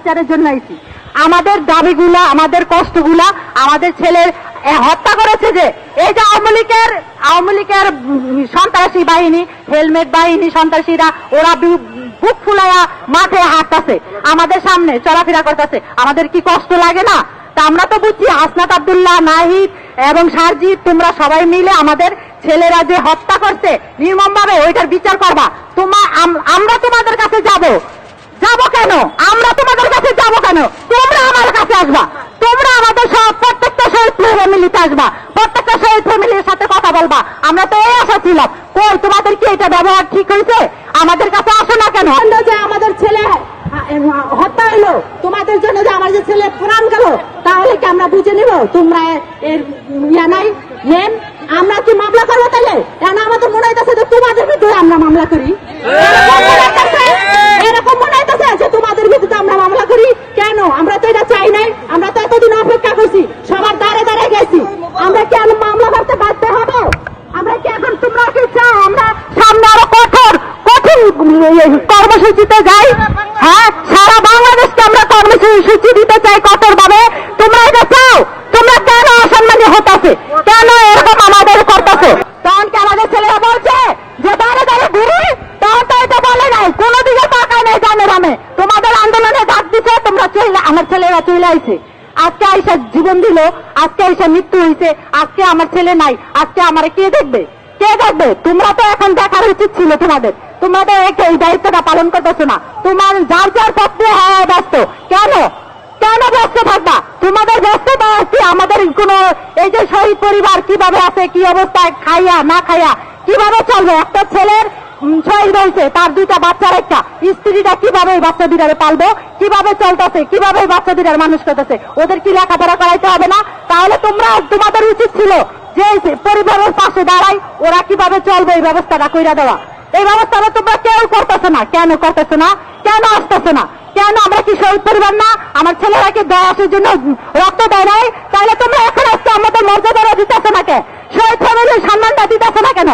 বিচারের জন্য আইছি। আমাদের দাবিগুলা, আমাদের কষ্টগুলা, আমাদের ছেলের হত্যা করেছে যে এই যে আওয়ামী লীগের সন্ত্রাসী বাহিনী, হেলমেট বাহিনী সন্ত্রাসীরা, ওরা বুক ফুলাইয়া মাঠে হাঁটতেছে, আমাদের সামনে চলাফেরা করতেছে। আমাদের কি কষ্ট লাগে না? তা আমরা তো বুঝছি হাসনাত আব্দুল্লাহ, নাহিদ এবং সারজিৎ, তোমরা সবাই মিলে আমাদের ছেলেরা যে হত্যা করছে নির্মমভাবে, ওইটার বিচার করবা। আমরা তোমাদের কাছে যাব কেন? আমরা তোমাদের কাছে যাব কেন? তোমরা আমার কাছে আসবা, তোমরা আমাদের প্রত্যেকটা শহীদ ফ্যামিলিতে আসবা, প্রত্যেকটা শহীদ ফ্যামিলির সাথে কথা বলবা। আমরা তো এই আশা ছিলাম। কই, তোমাদের কি এটা ব্যবহার ঠিক হয়েছে? আমাদের কাছে আসো না কেন? যে আমাদের ছেলে হত্যা হইলো, তোমাদের জন্য যে আমার যে ছেলে প্রাণ গেল, তাহলে কি আমরা বুঝে নিব তোমরা এর ইয়া নাই নেন? আমরা কি মামলা করবো তাহলে? কেন আমাদের মনে হইতেছে যে তোমাদের বিরুদ্ধে আমরা মামলা করি, এরকম মনে হইতেছে যে তোমাদের বিরুদ্ধে আমরা মামলা করি। কেন? আমরা তো এটা চাই নাই, আমরা তো এতদিন অপেক্ষা করছি, সবার দ্বারে দ্বারে গেছি, আমরা কি মামলা করতে বাধ্য হবো? আমরা কি এখন, তোমরা কি চাও আমরা সামনে আরো কঠিন কর্মসূচিতে যাই? হ্যাঁ, সারা বাংলাদেশকে আমরা কর্মসূচি দিতে চাই কঠোর ভাবে। তোমরা এটা চাও? তোমরা কেন অসম্মানী হতেছে? কেন এরকম আমাদের করতেছে? তখন কি আমাদের ছেলেরা বলছে যে দাঁড়ে দাঁড়ে ঘুরি? তখন তো এটা বলে নাই, কোনোদিকে তাকায় নেই, জানে রামে তোমাদের আন্দোলনে ডাক দিছে, তোমরা চলে, আমার ছেলেরা চলে আইছে। আজকে আইসা জীবন দিল, আজকে আইসা মৃত্যু হয়েছে, আজকে আমার ছেলে নাই, আজকে আমার কে দেখবে? কে দেখবে? তোমরা তো এখন দেখার উচিত ছিল তোমাদের। তোমরা তো এই দায়িত্বটা পালন করতেছো না। তোমার যার যার পক্ষে হ্যাঁ ব্যস্ত। কেন ব্যস্ত থাকবা? তোমাদের ব্যস্ততা কি আমাদের কোন, এই যে শহীদ পরিবার কিভাবে আছে, কি অবস্থায়, খাইয়া না খাইয়া কিভাবে চলবে? একটা ছেলের শহীদ হয়েছে, তার দুইটা বাচ্চার, একটা স্ত্রীটা কিভাবে এই বাচ্চা দুটারে পালবো, কিভাবে চলতেছে, কিভাবে এই বাচ্চা দুটার মানুষ করতেছে? ওদের কি লেখাপড়া করাইতে হবে না? তাহলে তোমাদের উচিত ছিল যে পরিবারের পাশে দাঁড়াই, ওরা কিভাবে চলবে এই ব্যবস্থাটা কইরা দেওয়া। এই ব্যবস্থাটা তোমরা কেউ করতেছো না। কেন করতেছো না? কেন আসতেছো না? কেন? আমরা কি শহীদ পরিবার না? আমার ছেলেরা কি দেশের জন্য রক্ত দেয় নাই? তাহলে তোমরা এখন আসতে আমাদের মর্যাদাটা দিতেছো না কেন? শহীদ ফ্যামিলির সম্মানটা দিতেছো না কেন?